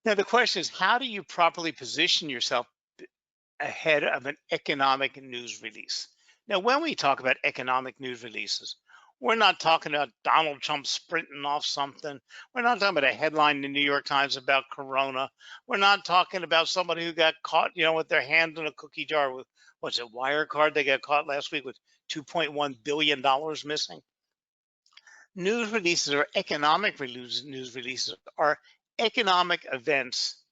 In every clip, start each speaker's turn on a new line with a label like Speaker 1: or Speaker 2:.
Speaker 1: Now, the question is, how do you properly position yourself ahead of an economic news release? Now, when we talk about economic news releases, we're not talking about Donald Trump sprinting off something. We're not talking about a headline in the New York Times about Corona. We're not talking about somebody who got caught, with their hand in a cookie jar with, what's it, Wirecard? They got caught last week with $2.1 billion missing. News releases or news releases are economic events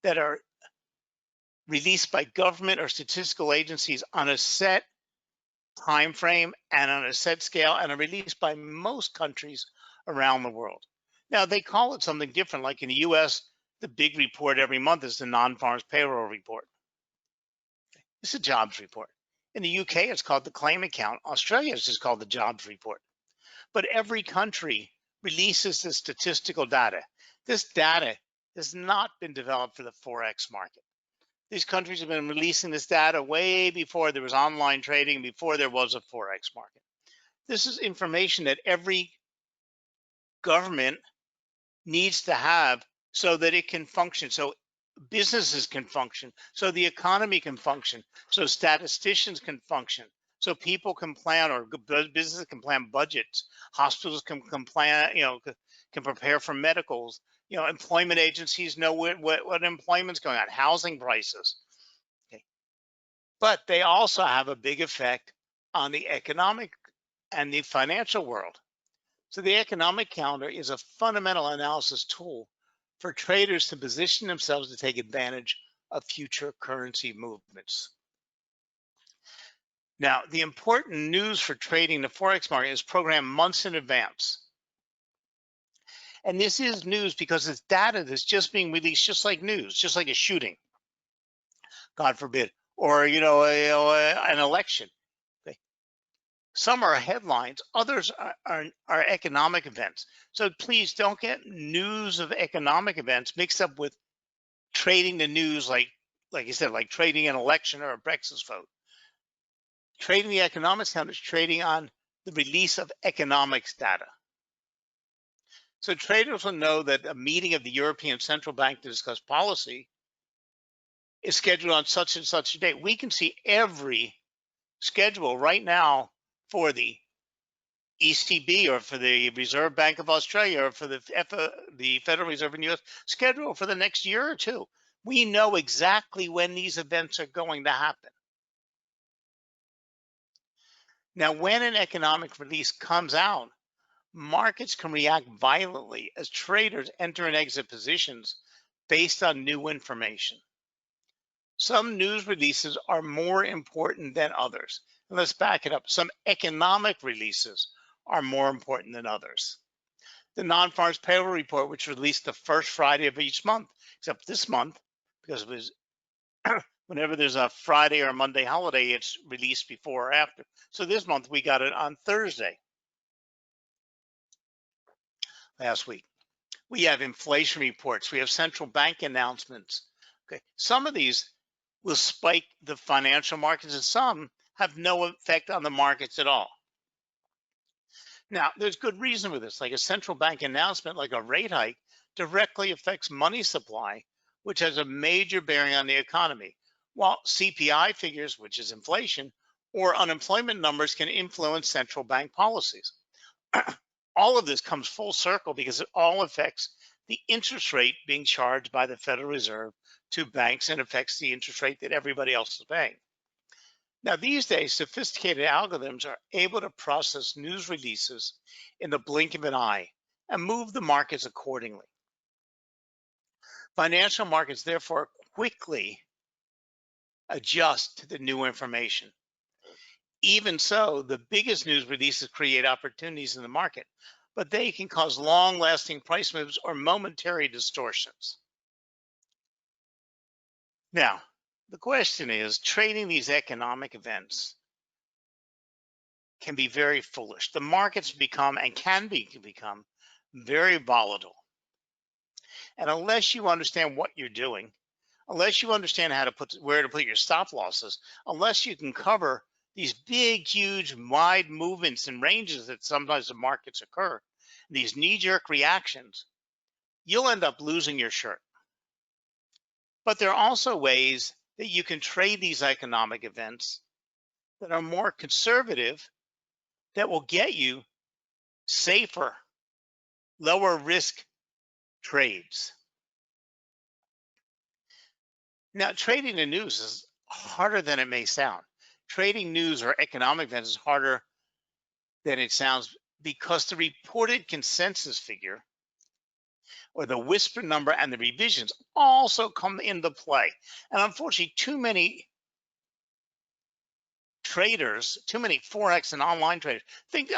Speaker 1: that are released by government or statistical agencies on a set time frame and on a set scale, and are released by most countries around the world. Now, they call it something different. Like in the US, the big report every month is the non-farms payroll report. It's a jobs report. In the UK, it's called the claim account. Australia is just called the jobs report. But every country releases the statistical data. This data has not been developed for the Forex market. These countries have been releasing this data way before there was online trading, before there was a Forex market. This is information that every government needs to have so that it can function, so businesses can function, so the economy can function, so statisticians can function, so people can plan, or businesses can plan budgets, hospitals can plan, can prepare for medicals, employment agencies know what employment's going on, housing prices. Okay. But they also have a big effect on the economic and the financial world. So the economic calendar is a fundamental analysis tool for traders to position themselves to take advantage of future currency movements. Now, the important news for trading the Forex market is programmed months in advance. And this is news because it's data that's just being released, just like news, just like a shooting, God forbid, or an election. Okay. Some are headlines, others are economic events. So please don't get news of economic events mixed up with trading the news, like I said, like trading an election or a Brexit vote. Trading the economics count is trading on the release of economics data. So traders will know that a meeting of the European Central Bank to discuss policy is scheduled on such and such a date. We can see every schedule right now for the ECB or for the Reserve Bank of Australia or for the Federal Reserve in the US schedule for the next year or two. We know exactly when these events are going to happen. Now, when an economic release comes out, markets can react violently as traders enter and exit positions based on new information. Some news releases are more important than others. And let's back it up. Some economic releases are more important than others. The non-farms payroll report, which is released the first Friday of each month, except this month, because it was whenever there's a Friday or a Monday holiday, it's released before or after. So this month we got it on Thursday last week. We have inflation reports. We have central bank announcements. Okay, some of these will spike the financial markets, and some have no effect on the markets at all. Now, there's good reason for this. Like a central bank announcement, like a rate hike, directly affects money supply, which has a major bearing on the economy, while CPI figures, which is inflation, or unemployment numbers can influence central bank policies. All of this comes full circle because it all affects the interest rate being charged by the Federal Reserve to banks and affects the interest rate that everybody else is paying. Now, these days, sophisticated algorithms are able to process news releases in the blink of an eye and move the markets accordingly. Financial markets, therefore, quickly adjust to the new information. Even so, the biggest news releases create opportunities in the market, but they can cause long-lasting price moves or momentary distortions. Now, the question is, trading these economic events can be very foolish. The markets become and can become very volatile. And unless you understand what you're doing, unless you understand where to put your stop losses, unless you can cover these big, huge, wide movements and ranges that sometimes the markets occur, these knee-jerk reactions, you'll end up losing your shirt. But there are also ways that you can trade these economic events that are more conservative, that will get you safer, lower risk trades. Now, trading the news is harder than it may sound. Trading news or economic events is harder than it sounds because the reported consensus figure or the whisper number and the revisions also come into play. And unfortunately, too many traders, too many Forex and online traders think,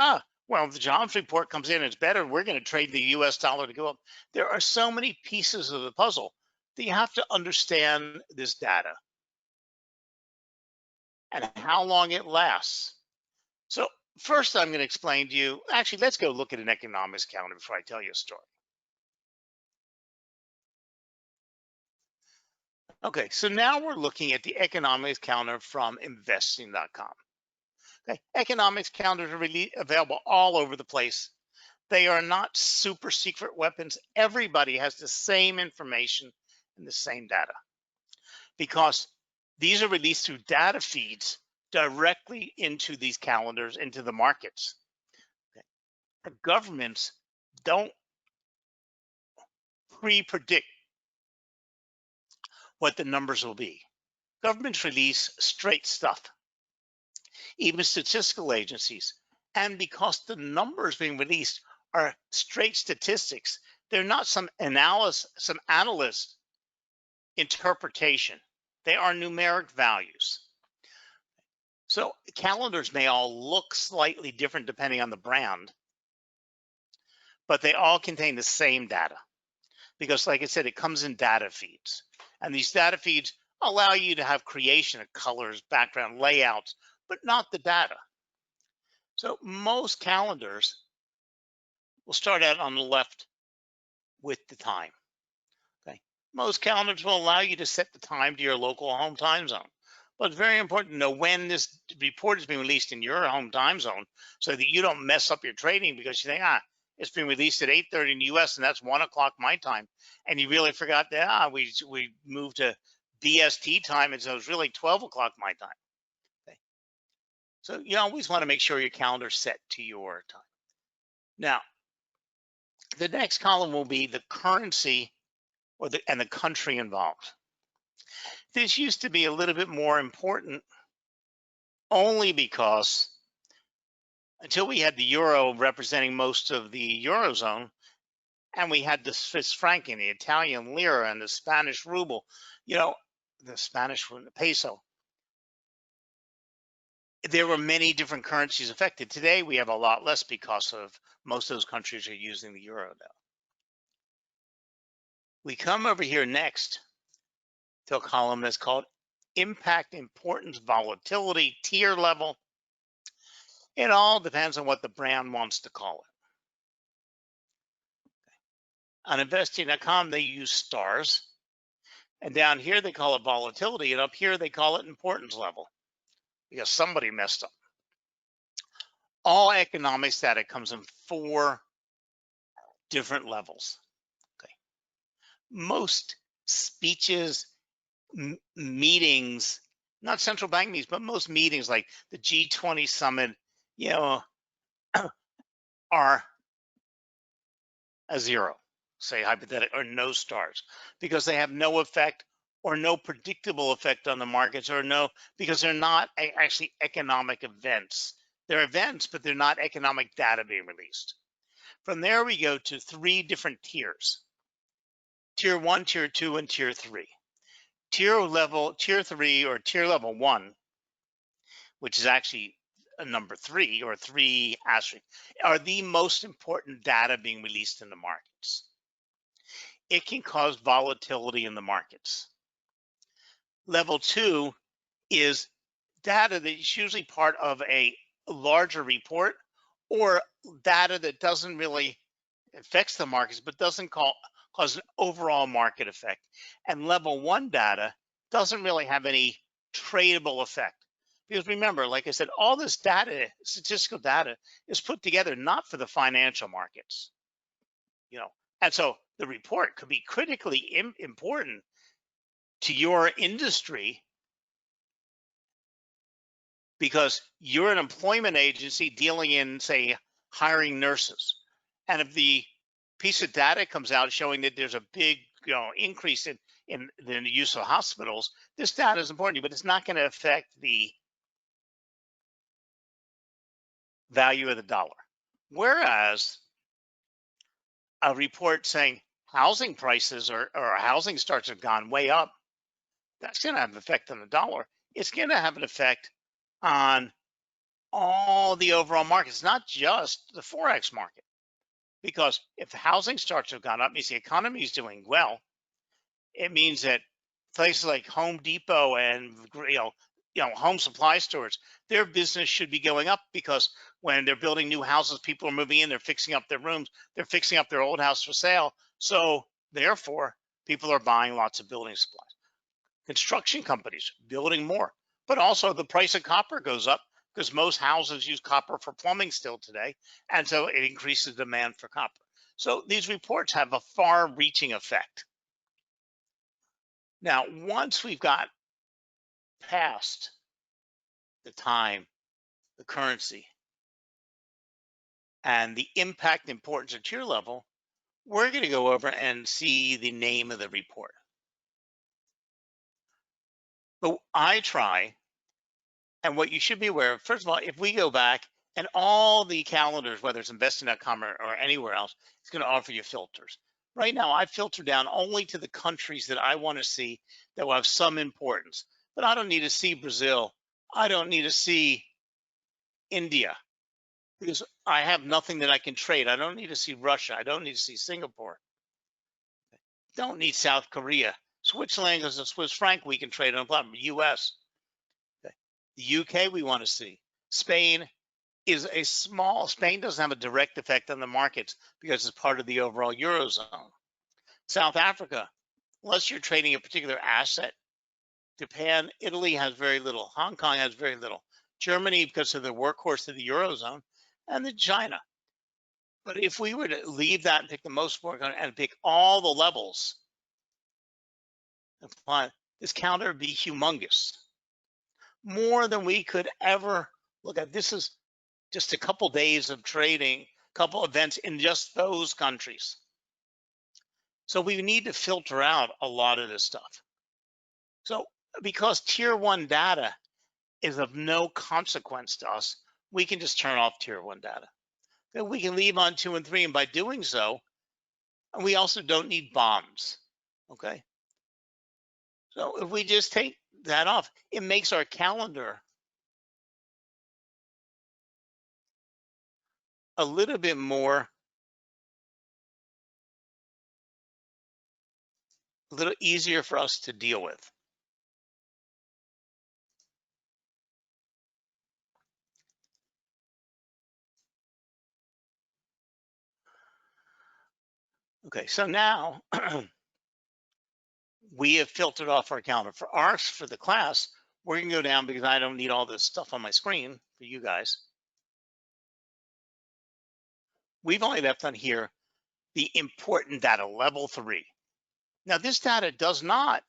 Speaker 1: well, if the jobs report comes in, it's better. We're going to trade the US dollar to go up. There are so many pieces of the puzzle that you have to understand this data and how long it lasts. So first, I'm going to explain to you, actually, let's go look at an economics calendar before I tell you a story. Okay, so now we're looking at the economics calendar from investing.com. Okay, economics calendars are really available all over the place. They are not super secret weapons. Everybody has the same information and the same data because these are released through data feeds directly into these calendars, into the markets. Okay. The governments don't pre-predict what the numbers will be. Governments release straight stuff, even statistical agencies. And because the numbers being released are straight statistics, they're not some analyst interpretation. They are numeric values. So calendars may all look slightly different depending on the brand, but they all contain the same data because, like I said, it comes in data feeds. And these data feeds allow you to have creation of colors, background layouts, but not the data. So most calendars will start out on the left with the time. Okay. Most calendars will allow you to set the time to your local home time zone. But it's very important to know when this report is being released in your home time zone so that you don't mess up your trading because you think, it's been released at 8:30 in the US and that's 1 o'clock my time. And you really forgot that, we moved to BST time and so it's really 12 o'clock my time. Okay. So you always want to make sure your calendar's set to your time. Now, the next column will be the currency and the country involved. This used to be a little bit more important only because until we had the euro representing most of the eurozone, and we had the Swiss franc and the Italian lira and the Spanish ruble, the Spanish peso. There were many different currencies affected. Today we have a lot less because of most of those countries are using the euro now. We come over here next to a column that's called impact, importance, volatility, tier level. It all depends on what the brand wants to call it. On investing.com, they use stars. And down here, they call it volatility. And up here, they call it importance level because somebody messed up. All economics data comes in 4 different levels. Okay. Most speeches, meetings, not central bank meetings, but most meetings like the G20 summit, are a 0, say hypothetical, or no stars, because they have no effect or no predictable effect on the markets, because they're not actually economic events. They're events, but they're not economic data being released. From there, we go to 3 different tiers: tier 1, tier 2, and tier 3. Tier 3 or tier level 1, which is actually a number 3 or 3 asterisk, are the most important data being released in the markets. It can cause volatility in the markets. Level 2 is data that is usually part of a larger report or data that doesn't really affects the markets, but doesn't cause an overall market effect. And level 1 data doesn't really have any tradable effect. Because remember, like I said, all this data, statistical data, is put together not for the financial markets, and so the report could be critically important to your industry because you're an employment agency dealing in, say, hiring nurses. And if the piece of data comes out showing that there's a big, increase in the use of hospitals, this data is important, but it's not going to affect the value of the dollar. Whereas a report saying housing prices or housing starts have gone way up, that's going to have an effect on the dollar. It's going to have an effect on all the overall markets, not just the Forex market. Because if the housing starts have gone up, means the economy is doing well. It means that places like Home Depot and home supply stores, their business should be going up because when they're building new houses, people are moving in, they're fixing up their rooms, they're fixing up their old house for sale. So therefore, people are buying lots of building supplies. Construction companies building more, but also the price of copper goes up because most houses use copper for plumbing still today, and so it increases demand for copper. So these reports have a far-reaching effect. Now, once we've got past the time, the currency, and the impact importance at tier level, we're going to go over and see the name of the report. But I try, and what you should be aware of, first of all, if we go back and all the calendars, whether it's investing.com or anywhere else, it's going to offer you filters. Right now, I filter down only to the countries that I want to see that will have some importance. But I don't need to see Brazil. I don't need to see India because I have nothing that I can trade. I don't need to see Russia. I don't need to see Singapore. Don't need South Korea. Switzerland is a Swiss franc we can trade on a platform. US. Okay. The UK we want to see. Spain is a small, Spain doesn't have a direct effect on the markets because it's part of the overall Eurozone. South Africa, unless you're trading a particular asset. Japan, Italy has very little. Hong Kong has very little. Germany, because of the workhorse of the Eurozone, and then China. But if we were to leave that and pick the most important and pick all the levels, this counter would be humongous. More than we could ever look at. This is just a couple days of trading, couple events in just those countries. So we need to filter out a lot of this stuff. So because tier one data is of no consequence to us, we can just turn off tier one data. Then we can leave on 2 and 3, and by doing so, we also don't need bombs, okay? So if we just take that off, it makes our calendar a little bit more, a little easier for us to deal with. Okay, so now we have filtered off our calendar. For the class, we're gonna go down because I don't need all this stuff on my screen for you guys. We've only left on here the important data, level 3. Now this data does not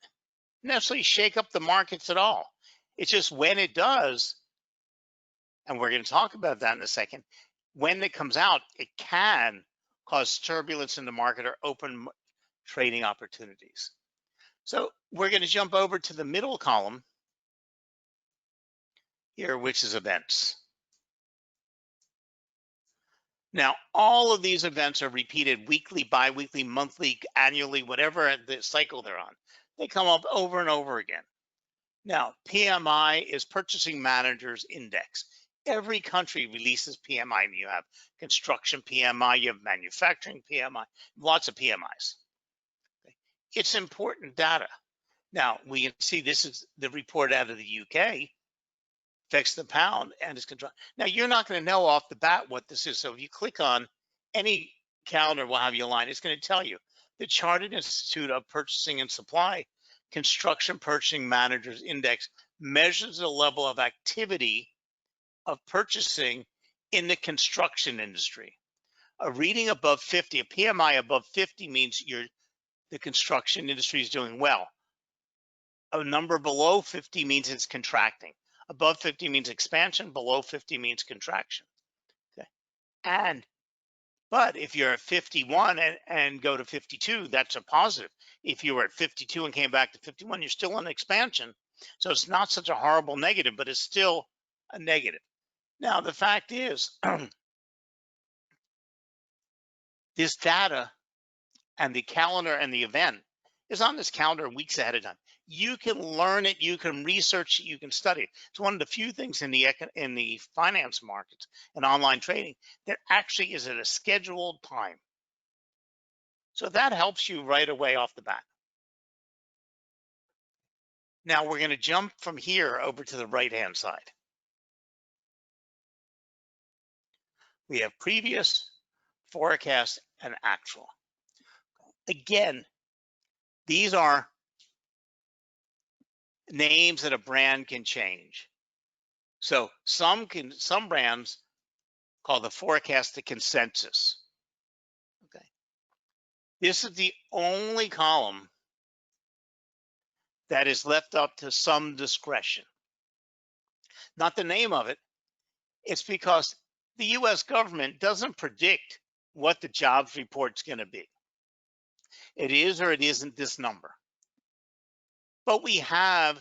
Speaker 1: necessarily shake up the markets at all. It's just when it does, and we're going to talk about that in a second, when it comes out, it can cause turbulence in the market or open trading opportunities. So we're going to jump over to the middle column here, which is events. Now, all of these events are repeated weekly, bi-weekly, monthly, annually, whatever the cycle they're on. They come up over and over again. Now, PMI is Purchasing Managers Index. Every country releases PMI. You have construction PMI, you have manufacturing PMI, lots of PMIs. Okay. It's important data. Now, we can see this is the report out of the UK, affects the pound and its control. Now, you're not going to know off the bat what this is. So if you click on any calendar, will have you a line. It's going to tell you the Chartered Institute of Purchasing and Supply Construction Purchasing Managers Index measures the level of activity of purchasing in the construction industry. A reading above 50, a PMI above 50 means the construction industry is doing well. A number below 50 means it's contracting. Above 50 means expansion. Below 50 means contraction. Okay. And but if you're at 51 and go to 52, that's a positive. If you were at 52 and came back to 51, you're still in expansion. So it's not such a horrible negative, but it's still a negative. Now, the fact is, this data and the calendar and the event is on this calendar weeks ahead of time. You can learn it, you can research it, you can study it. It's one of the few things in the finance markets and online trading that actually is at a scheduled time. So that helps you right away off the bat. Now we're going to jump from here over to the right-hand side. We have previous, forecast, and actual. Again, these are names that a brand can change. So some brands call the forecast the consensus. Okay. This is the only column that is left up to some discretion. Not the name of it. It's because the US government doesn't predict what the jobs report's going to be. It is or it isn't this number. But we have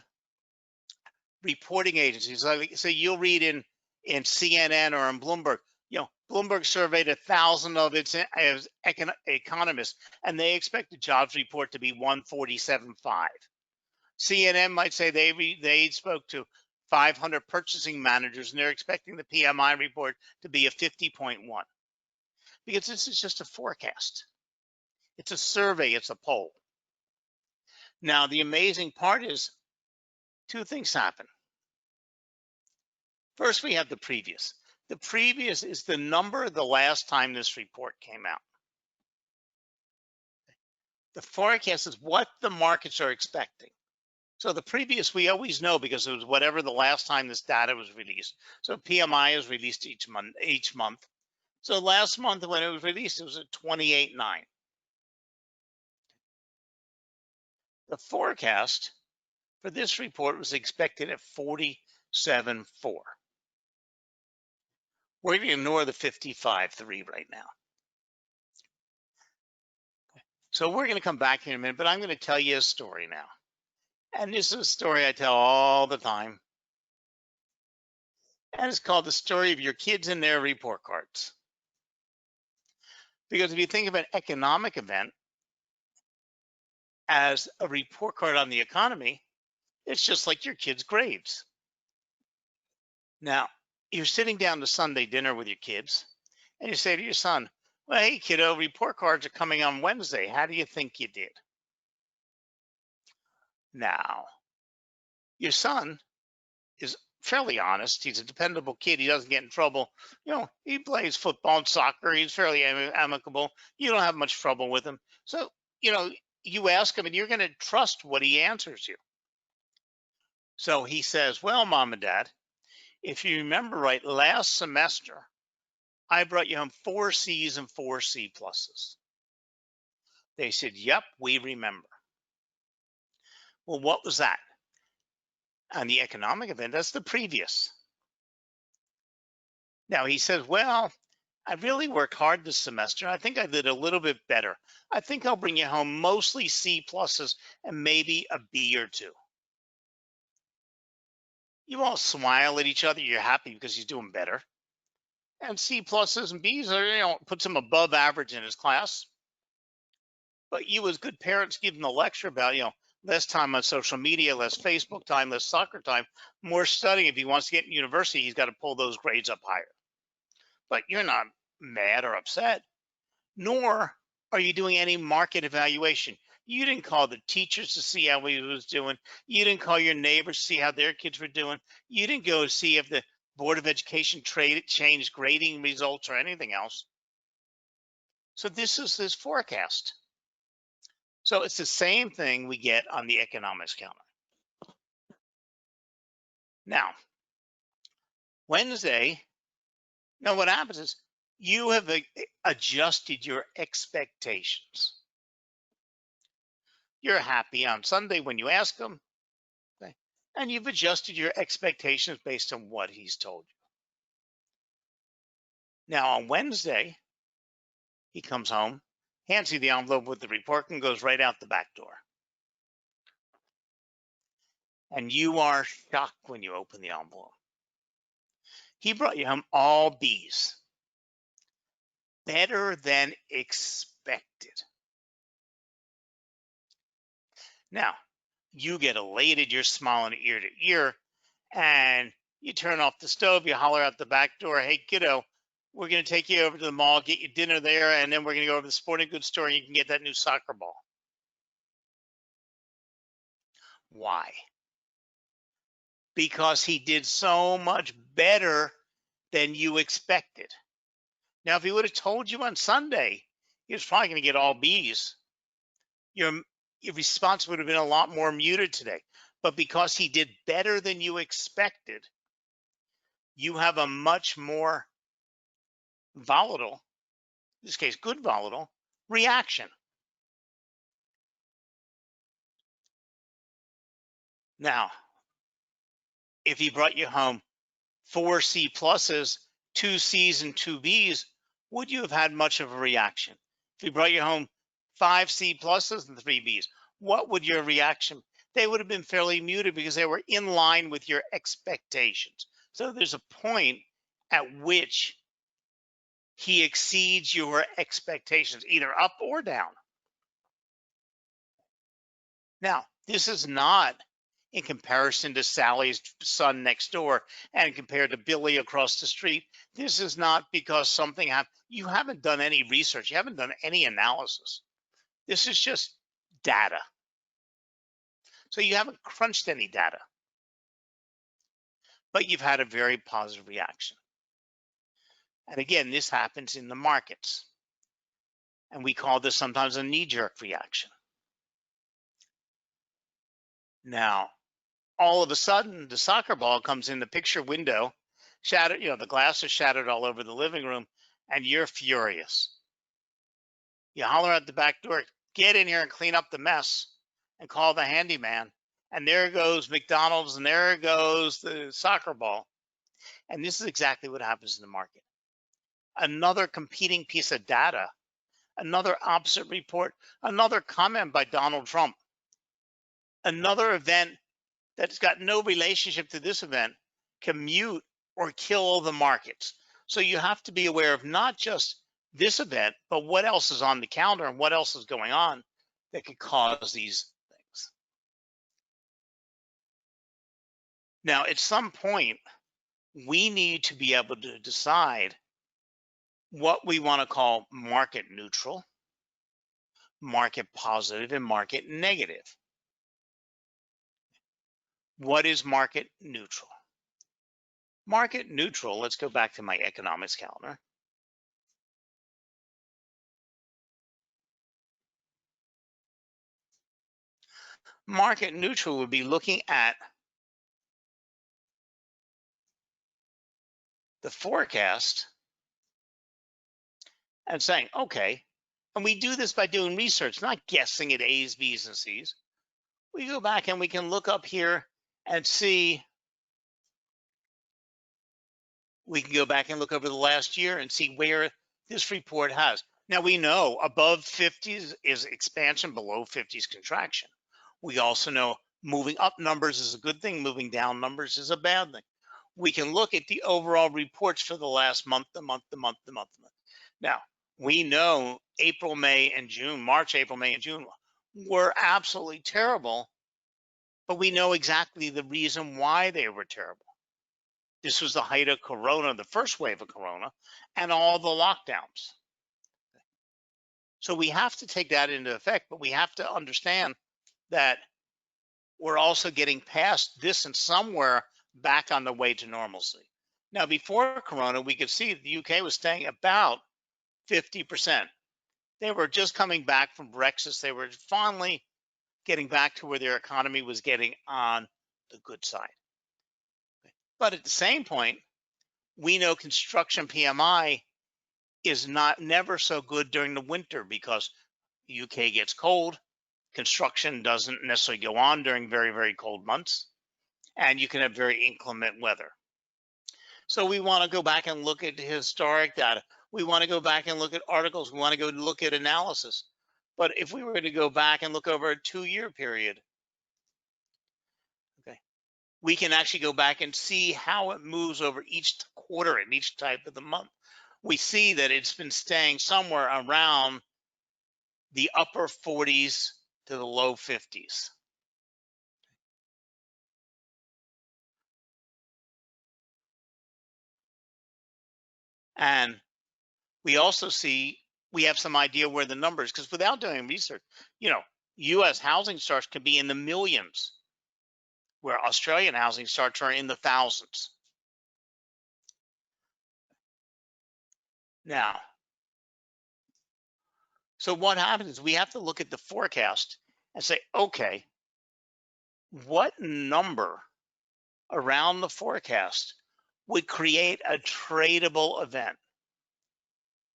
Speaker 1: reporting agencies. Like, so you'll read in CNN or in Bloomberg, Bloomberg surveyed 1,000 of its economists, and they expect the jobs report to be 147.5. CNN might say they spoke to 500 purchasing managers, and they're expecting the PMI report to be a 50.1. Because this is just a forecast. It's a survey, it's a poll. Now, the amazing part is two things happen. First, we have the previous. The previous is the number the last time this report came out. The forecast is what the markets are expecting. So the previous, we always know because it was whatever the last time this data was released. So PMI is released each month. So last month when it was released, it was at 28.9. The forecast for this report was expected at 47.4. We're going to ignore the 55.3 right now. So we're going to come back here in a minute, but I'm going to tell you a story now. And this is a story I tell all the time. And it's called the story of your kids and their report cards. Because if you think of an economic event as a report card on the economy, it's just like your kids' grades. Now, you're sitting down to Sunday dinner with your kids, and you say to your son, well, hey, kiddo, report cards are coming on Wednesday. How do you think you did? Now, your son is fairly honest. He's a dependable kid. He doesn't get in trouble. He plays football and soccer. He's fairly amicable. You don't have much trouble with him. So, you ask him and you're going to trust what he answers you. So he says, well, Mom and Dad, if you remember right, last semester, I brought you home 4 C's and 4 C pluses. They said, yep, we remember. Well, what was that? On the economic event, that's the previous. Now he says, well, I really worked hard this semester. I think I did a little bit better. I think I'll bring you home mostly C pluses and maybe a B or 2. You all smile at each other. You're happy because he's doing better. And C pluses and B's are, puts him above average in his class. But you as good parents give him the lecture about, less time on social media, less Facebook time, less soccer time, more studying. If he wants to get in university, he's got to pull those grades up higher. But you're not mad or upset, nor are you doing any market evaluation. You didn't call the teachers to see how he was doing. You didn't call your neighbors to see how their kids were doing. You didn't go see if the Board of Education changed grading results or anything else. So this is this forecast. So it's the same thing we get on the economics counter. Now, Wednesday, now what happens is you have adjusted your expectations. You're happy on Sunday when you ask them. and you've adjusted your expectations based on what he's told you. Now, on Wednesday, he comes home, hands you the envelope with the report, and goes right out the back door. And you are shocked when you open the envelope. He brought you home all B's, better than expected. Now, you get elated, you're smiling ear to ear, and you turn off the stove, you holler out the back door, hey, kiddo, we're going to take you over to the mall, get you dinner there, and then we're going to go over to the sporting goods store and you can get that new soccer ball. Why? Because he did so much better than you expected. Now, if he would have told you on Sunday he was probably going to get all B's, your response would have been a lot more muted today. But because he did better than you expected, you have a much more volatile, in this case, good volatile reaction. Now, if he brought you home 4 C pluses, 2 C's, and 2 B's, would you have had much of a reaction? If he brought you home 5 C pluses and 3 B's, what would your reaction? They would have been fairly muted because they were in line with your expectations. So there's a point at which he exceeds your expectations, either up or down. Now, this is not in comparison to Sally's son next door and compared to Billy across the street. This is not because something happened. You haven't done any research. You haven't done any analysis. This is just data. So you haven't crunched any data, but you've had a very positive reaction. And again, this happens in the markets. And we call this sometimes a knee-jerk reaction. Now, all of a sudden, the soccer ball comes in the picture window, shattered, the glass is shattered all over the living room, and you're furious. You holler at the back door, get in here and clean up the mess, and call the handyman. And there goes McDonald's, and there goes the soccer ball. And this is exactly what happens in the market. Another competing piece of data, another opposite report, another comment by Donald Trump, another event that's got no relationship to this event can mute or kill the markets. So you have to be aware of not just this event, but what else is on the calendar and what else is going on that could cause these things. Now, at some point, we need to be able to decide what we want to call market neutral, market positive, and market negative. What is market neutral? Market neutral, let's go back to my economics calendar. Market neutral would be looking at the forecast and saying, okay, and we do this by doing research, not guessing at A's, B's, and C's. We go back and we can look up here and see, we can go back and look over the last year and see where this report has. Now we know above 50s is expansion, below 50s contraction. We also know moving up numbers is a good thing, moving down numbers is a bad thing. We can look at the overall reports for the last month, the month. Now, we know April, May, and June, March, April, May, and June were absolutely terrible, but we know exactly the reason why they were terrible. This was the height of Corona, the first wave of Corona, and all the lockdowns. So we have to take that into effect, but we have to understand that we're also getting past this and somewhere back on the way to normalcy. Now, before Corona, we could see the UK was staying about 50%. They were just coming back from Brexit. They were finally getting back to where their economy was getting on the good side. But at the same point, we know construction PMI is never so good during the winter because the UK gets cold. Construction doesn't necessarily go on during very, very cold months. and you can have very inclement weather. So we want to go back and look at historic data. We want to go back and look at articles. We want to go look at analysis. But if we were to go back and look over a 2-year period, okay, we can actually go back and see how it moves over each quarter and each type of the month. We see that it's been staying somewhere around the upper 40s to the low 50s. And we also see we have some idea where the numbers, because without doing research, US housing starts could be in the millions, where Australian housing starts are in the thousands. Now, so what happens is we have to look at the forecast and say, okay, what number around the forecast would create a tradable event?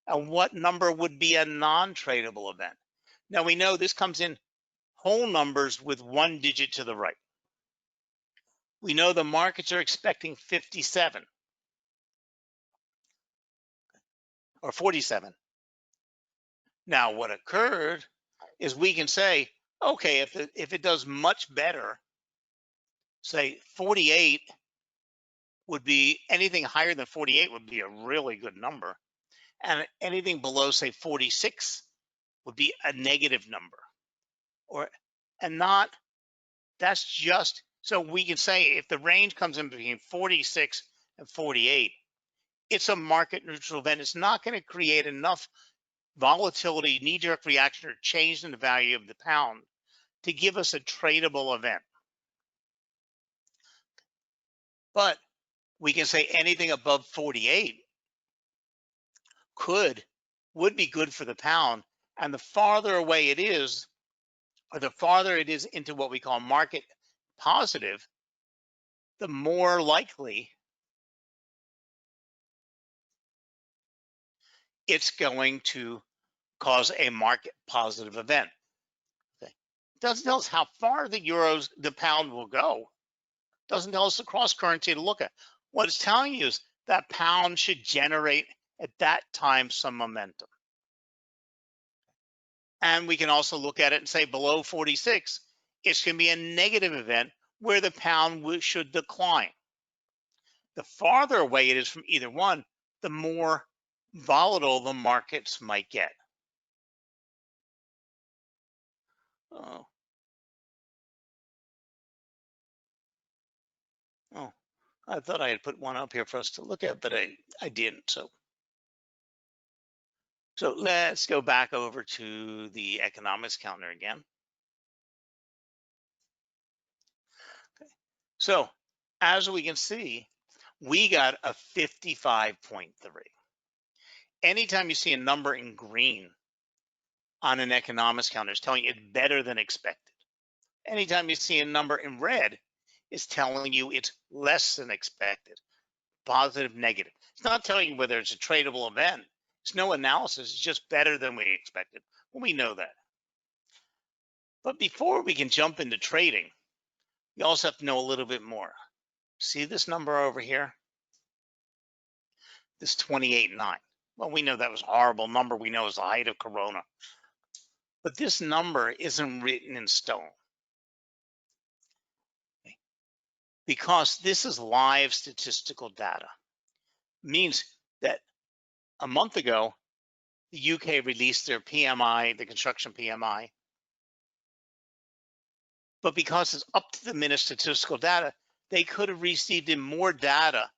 Speaker 1: And what number would be a non-tradable event? Now we know this comes in whole numbers with one digit to the right. We know the markets are expecting 57 or 47. Now what occurred is we can say, okay, if it does much better, say 48 would be, anything higher than 48 would be a really good number. And anything below, say 46 would be a negative number. And not, that's just, so we can say if the range comes in between 46 and 48, it's a market neutral event. It's not going to create enough volatility, knee-jerk reaction, or change in the value of the pound to give us a tradable event. But we can say anything above 48 would be good for the pound. And the farther away it is, or the farther it is into what we call market positive, the more likely it's going to cause a market positive event. Okay. It doesn't tell us how far the pound will go. It doesn't tell us the cross currency to look at. What it's telling you is that pound should generate at that time some momentum. And we can also look at it and say below 46, it's going to be a negative event where the pound should decline. The farther away it is from either one, the more volatile the markets might get. Oh, oh, I thought I had put one up here for us to look at, but I didn't. So let's go back over to the economics calendar again. Okay. So as we can see, we got a 55.3. Anytime you see a number in green on an economics calendar, it's telling you it's better than expected. Anytime you see a number in red, it's telling you it's less than expected, positive, negative. It's not telling you whether it's a tradable event. It's no analysis. It's just better than we expected. Well, we know that. But before we can jump into trading, we also have to know a little bit more. See this number over here? This 28.9. Well, we know that was a horrible number. We know it was the height of Corona. But this number isn't written in stone. Because this is live statistical data. It means that a month ago, the UK released their PMI, the construction PMI. But because it's up to the minute statistical data, they could have received in more data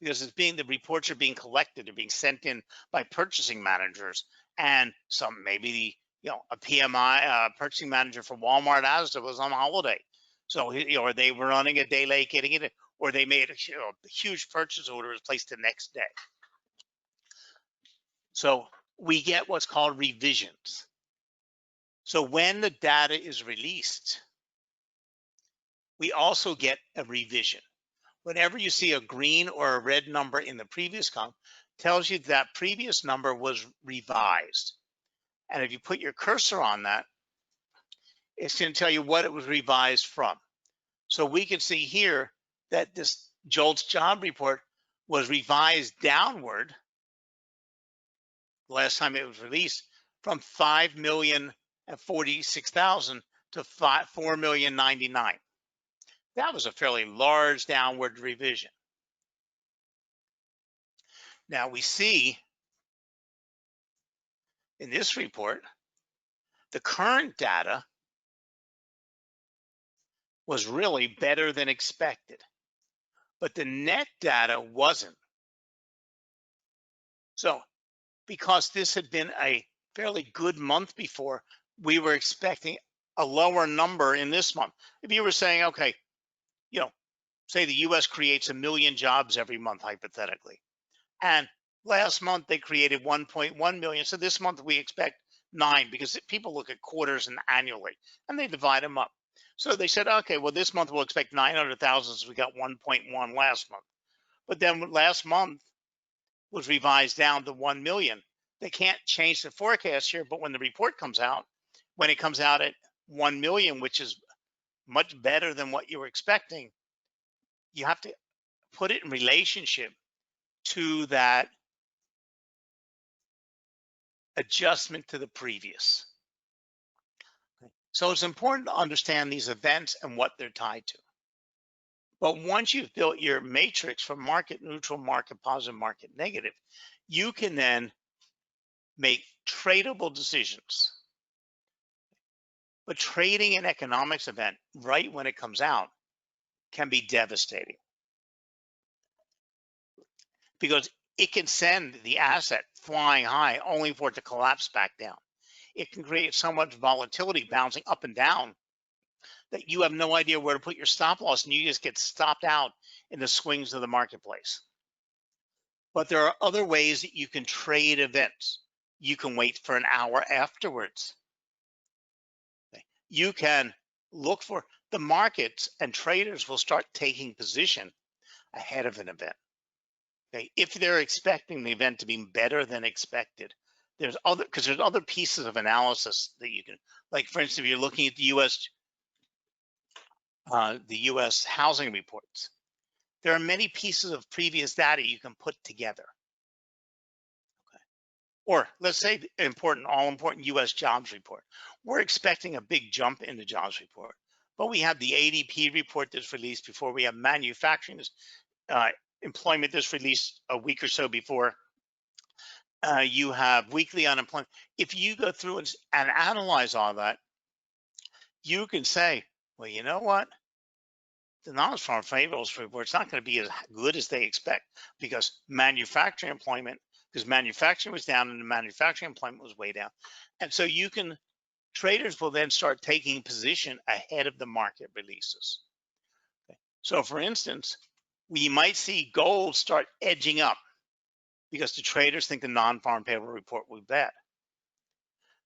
Speaker 1: because the reports are being collected, they're being sent in by purchasing managers, and some maybe a PMI purchasing manager for Walmart Asda was on holiday, so or they were running a day late getting it, or they made a huge purchase order was placed the next day. So we get what's called revisions. So when the data is released, we also get a revision. Whenever you see a green or a red number in the previous column, tells you that previous number was revised. And if you put your cursor on that, it's going to tell you what it was revised from. So we can see here that this JOLTS job report was revised downward last time it was released from 5,046,000 to 4,099,000. That was a fairly large downward revision. Now we see in this report, the current data was really better than expected, but the net data wasn't. So because this had been a fairly good month before, we were expecting a lower number in this month. If you were saying, okay, you know, say the US creates 1 million jobs every month, hypothetically, and last month they created 1.1 million. So this month we expect 9, because people look at quarters and annually and they divide them up. So they said, okay, well, this month we'll expect 900,000, so we got 1.1 last month. But then last month was revised down to 1 million. They can't change the forecast here, but when the report comes out, when it comes out at 1 million, which is much better than what you were expecting, you have to put it in relationship to that adjustment to the previous. So it's important to understand these events and what they're tied to. But once you've built your matrix from market neutral, market positive, market negative, you can then make tradable decisions. But trading an economics event right when it comes out can be devastating, because it can send the asset flying high only for it to collapse back down. It can create so much volatility bouncing up and down that you have no idea where to put your stop loss, and you just get stopped out in the swings of the marketplace. But there are other ways that you can trade events. You can wait for an hour afterwards. You can look for the markets, and traders will start taking position ahead of an event. Okay, if they're expecting the event to be better than expected, there's other pieces of analysis that you can, like for instance, if you're looking at the U.S. housing reports, there are many pieces of previous data you can put together. Okay. Or let's say all important U.S. jobs report. We're expecting a big jump in the jobs report, but we have the ADP report that's released before. We have manufacturing employment that's released a week or so before. You have weekly unemployment. If you go through and analyze all that, you can say, well, you know what? The non-farm payrolls report's not going to be as good as they expect, because manufacturing employment, because manufacturing was down and the manufacturing employment was way down. And so traders will then start taking position ahead of the market releases. Okay. So for instance, we might see gold start edging up because the traders think the non-farm payroll report will be bad.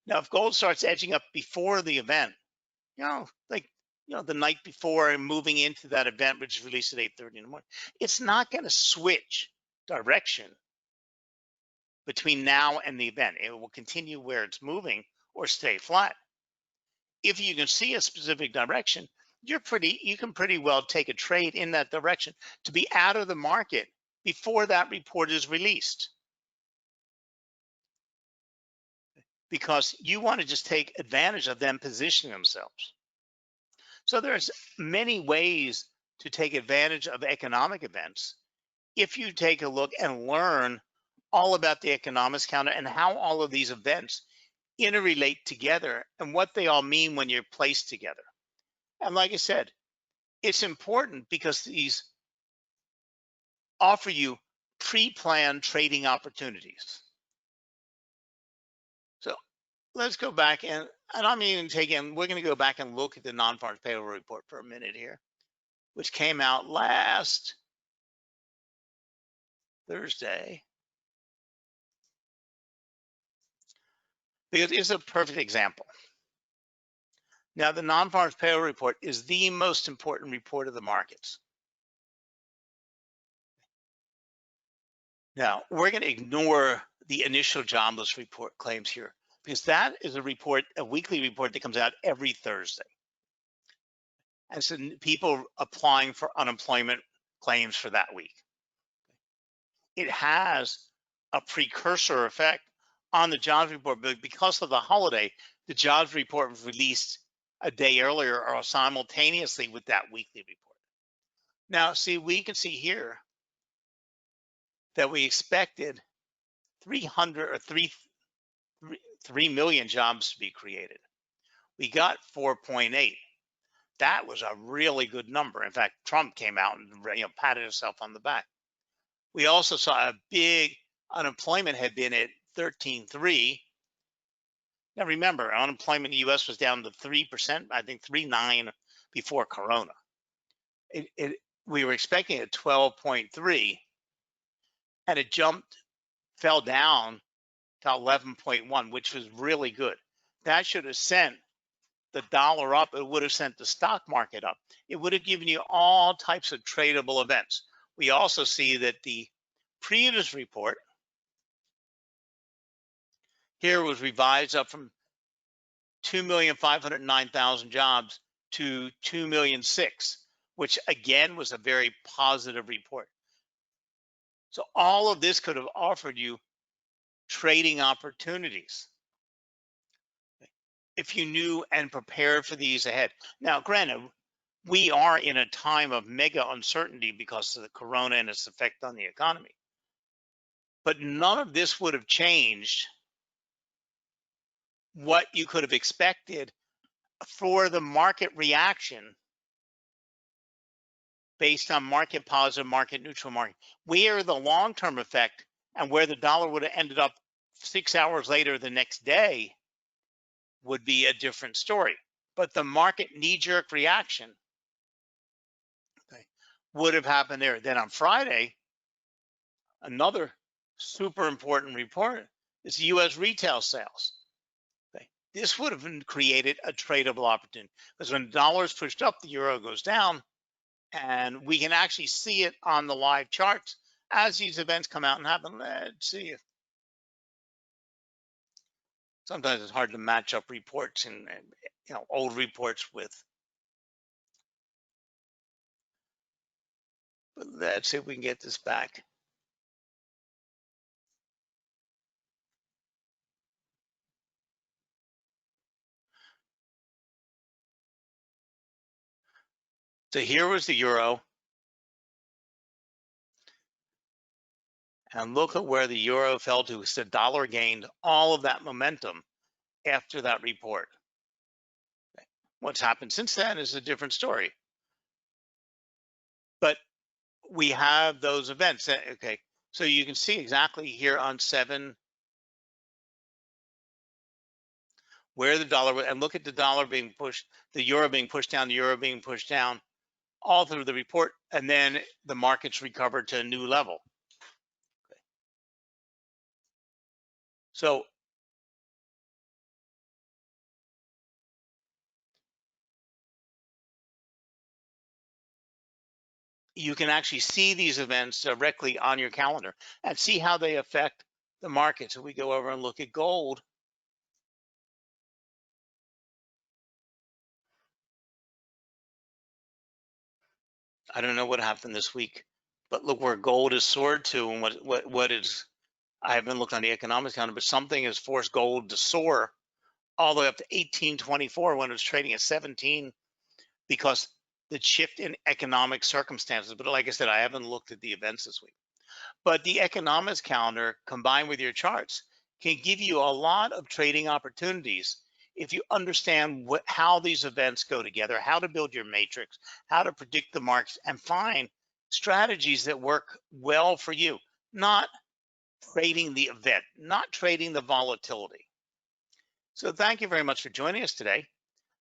Speaker 1: Now, if gold starts edging up before the event, the night before and moving into that event, which is released at 8:30 in the morning, it's not going to switch direction between now and the event. It will continue where it's moving or stay flat. If you can see a specific direction, you can pretty well take a trade in that direction to be out of the market before that report is released, because you want to just take advantage of them positioning themselves. So there's many ways to take advantage of economic events if you take a look and learn all about the economics counter and how all of these events interrelate together and what they all mean when you're placed together. And like I said, it's important because these offer you pre-planned trading opportunities. So let's go back and I'm even we're going to go back and look at the non-farm payroll report for a minute here, which came out last Thursday. Because it's a perfect example. Now, the non-farm payroll report is the most important report of the markets. Now, we're going to ignore the initial jobless report claims here, because that is a weekly report that comes out every Thursday. and so people applying for unemployment claims for that week. It has a precursor effect on the jobs report, but because of the holiday, the jobs report was released a day earlier or simultaneously with that weekly report. Now, see, we can see here that we expected 300 or 3 million jobs to be created. We got 4.8. That was a really good number. In fact, Trump came out and patted himself on the back. We also saw a big unemployment had been at 13.3. Now remember, unemployment in the U.S. was down to 3%, I think 3.9 before Corona. We were expecting a 12.3, and it fell down to 11.1, which was really good. That should have sent the dollar up. It would have sent the stock market up. It would have given you all types of tradable events. We also see that the previous report here was revised up from 2,509,000 jobs to 2,000,006, which again was a very positive report. So all of this could have offered you trading opportunities if you knew and prepared for these ahead. Now, granted, we are in a time of mega uncertainty because of the corona and its effect on the economy. But none of this would have changed what you could have expected for the market reaction based on market positive, market neutral market. Where the long-term effect and where the dollar would have ended up 6 hours later the next day would be a different story. But the market knee-jerk reaction would have happened there. Then on Friday, another super important report is U.S. retail sales. This would have created a tradable opportunity because when the dollar is pushed up, the euro goes down, and we can actually see it on the live charts as these events come out and happen. Let's see. Sometimes it's hard to match up reports and old reports with. But let's see if we can get this back. So here was the euro. And look at where the euro fell to. So the dollar gained all of that momentum after that report. What's happened since then is a different story. But we have those events. Okay, so you can see exactly here on 7 where the dollar, and look at the dollar being pushed, the euro being pushed down, the euro being pushed down all through the report, and then the markets recovered to a new level. Okay. So you can actually see these events directly on your calendar and see how they affect the market. So we go over and look at gold. I don't know what happened this week, but look where gold is soared to, and what is. I haven't looked on the economics calendar, but something has forced gold to soar all the way up to 1824 when it was trading at 17 because the shift in economic circumstances. But like I said, I haven't looked at the events this week. But the economics calendar combined with your charts can give you a lot of trading opportunities if you understand how these events go together, how to build your matrix, how to predict the markets, and find strategies that work well for you, not trading the event, not trading the volatility. So thank you very much for joining us today.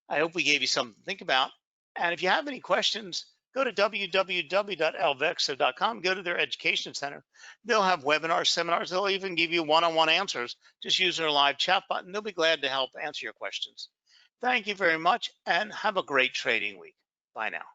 Speaker 1: I hope we gave you something to think about. And if you have any questions, go to www.alvexa.com, go to their education center. They'll have webinars, seminars. They'll even give you one-on-one answers. Just use their live chat button. They'll be glad to help answer your questions. Thank you very much and have a great trading week. Bye now.